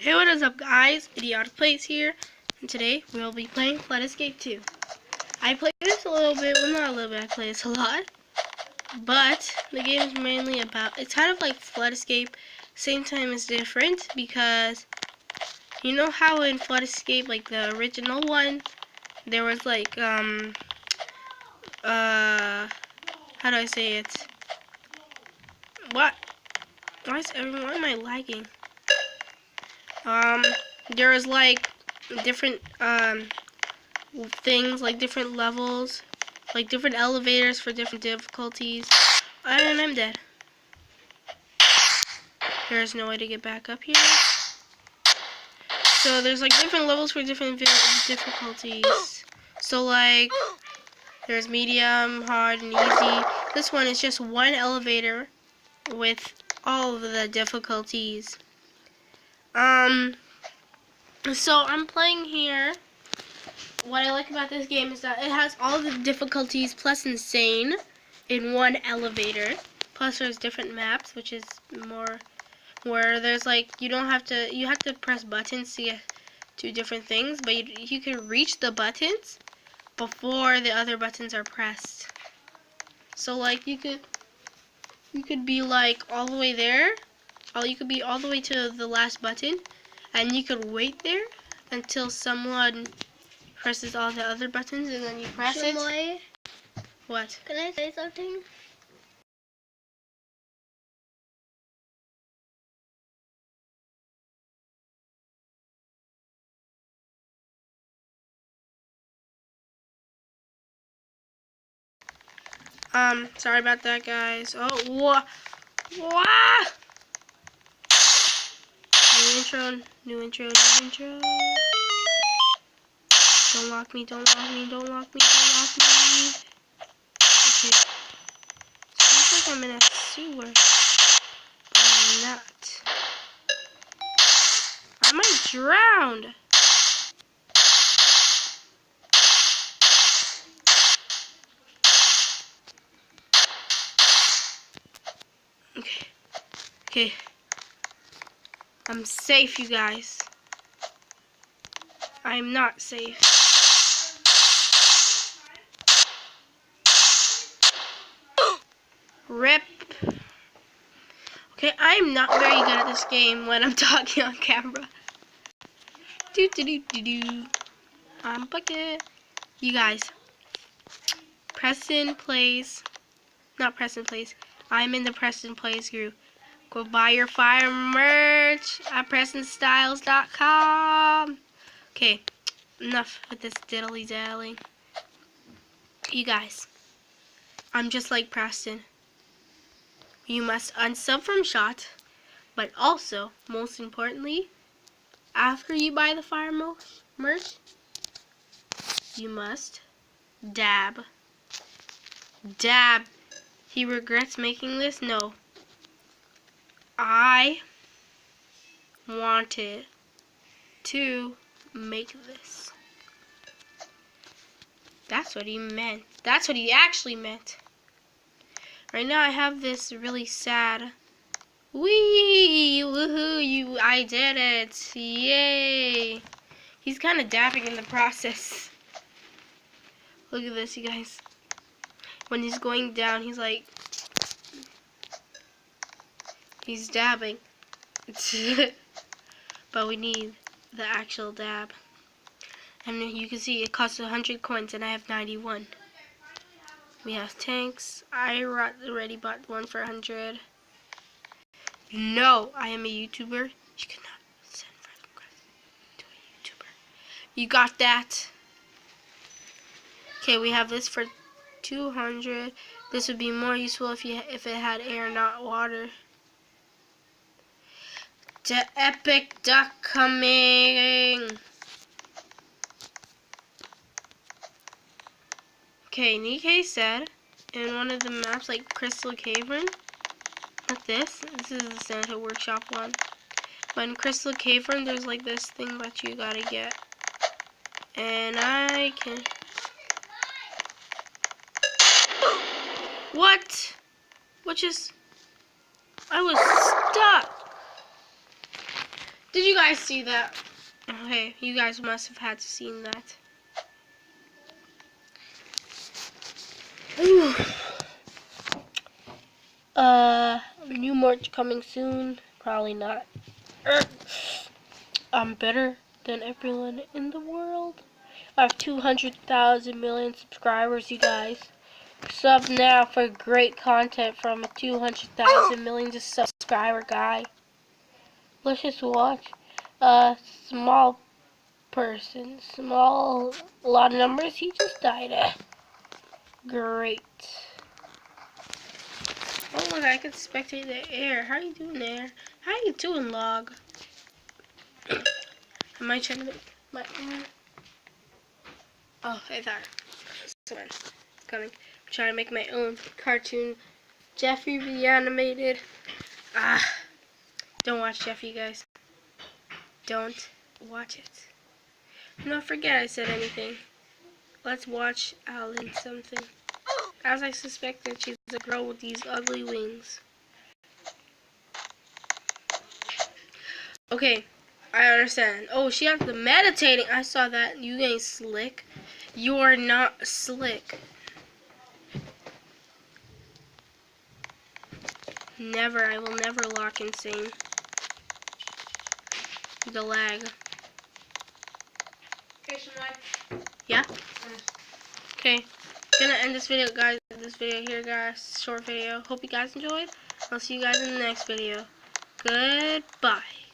Hey, what is up guys? Idiotic Plays here, and today we'll be playing Flood Escape 2. I played this a little bit, well not a little bit, I play this a lot. But the game is mainly about, it's kind of like Flood Escape, same time it's different because you know how in Flood Escape, like the original one, there was like, how do I say it? What? Why am I lagging? There was like different, things, like different levels, like different elevators for different difficulties. And I'm dead. There's no way to get back up here. So there's like different levels for different difficulties. So like there's medium, hard, and easy. This one is just one elevator with all of the difficulties. So I'm playing here. What I like about this game is that it has all the difficulties plus insane in one elevator. Plus there's different maps, which is more where there's like you have to press buttons to get to different things, but you can reach the buttons before the other buttons are pressed. So like you could be like all the way there, or you could be all the way to the last button, and you could wait there until someone presses all the other buttons, and then you press it. What? Can I say something? Sorry about that, guys. Oh, what? New intro. Don't lock me. Okay. Seems like I'm in a sewer. But I'm not. I might drown. Okay. I'm safe, you guys. I'm not safe. RIP. Okay, I'm not very good at this game when I'm talking on camera. I'm bucket. You guys. Preston plays. Not Preston plays. I'm in the Preston Plays group. Go buy your fire merch at PrestonStyles.com. Okay, enough with this diddly dally. You guys, I'm just like Preston. You must unsub from Shot, but also, most importantly, after you buy the fire merch, you must dab. Dab. He regrets making this? No. I wanted to make this. That's what he meant. That's what he actually meant. Right now I have this really sad. Wee! Woohoo! I did it! Yay! He's kind of dabbing in the process. Look at this, you guys. When he's going down, he's like, he's dabbing. But we need the actual dab. And you can see it costs 100 coins and I have 91. We have tanks. I already bought one for 100. No, I am a YouTuber. You cannot send friend requests to a YouTuber. You got that? Okay, we have this for 200. This would be more useful if it had air, not water. The epic duck coming. Okay, Nikkei said in one of the maps, like Crystal Cavern, like this. This is the Santa Workshop one. But in Crystal Cavern, there's like this thing that you gotta get. And I can. What? What just? I was stuck. Did you guys see that? Okay, you guys must have had to seen that. Ooh. New merch coming soon. Probably not. I'm better than everyone in the world. I have 200,000 million subscribers, you guys. Sub now for great content from a 200,000 million subscriber guy. Let's just watch. Small person. Small, a lot of numbers. He just died. Great. Oh look, I can spectate the air. How you doing there? How you doing, Log? Am I trying to make my own? Oh, I thought someone is coming. I'm trying to make my own cartoon. Jeffy Reanimated. Don't watch Jeffy, guys. Don't watch it. Don't forget I said anything. Let's watch Alan something. As I suspected, she's a girl with these ugly wings. Okay, I understand. Oh, she has the meditating. I saw that. You ain't slick. You are not slick. Never. I will never lock insane. The lag. Okay, Shemai. Yeah? Okay. Gonna end this video, guys. This video here, guys. Short video. Hope you guys enjoyed. I'll see you guys in the next video. Goodbye.